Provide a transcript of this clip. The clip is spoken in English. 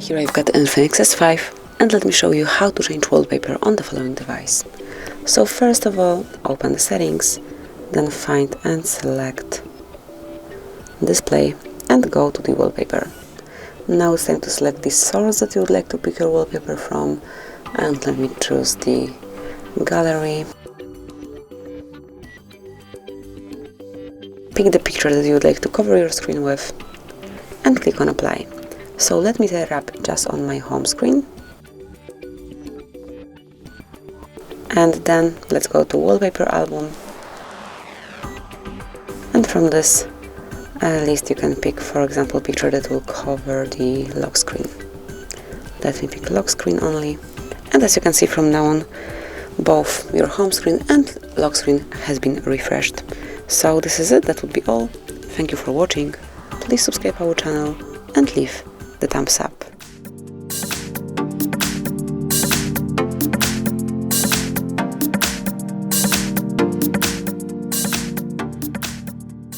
Here I've got INFINIX S5, and let me show you how to change wallpaper on the following device. So first of all, open the settings, then find and select display and go to the wallpaper. Now it's time to select the source that you would like to pick your wallpaper from, and let me choose the gallery. Pick the picture that you would like to cover your screen with and click on apply. So let me set it up just on my home screen. And then let's go to wallpaper album. And from this list you can pick, for example, picture that will cover the lock screen. Let me pick lock screen only. And as you can see, from now on, both your home screen and lock screen has been refreshed. So this is it, that would be all. Thank you for watching. Please subscribe our channel and leave the thumbs up.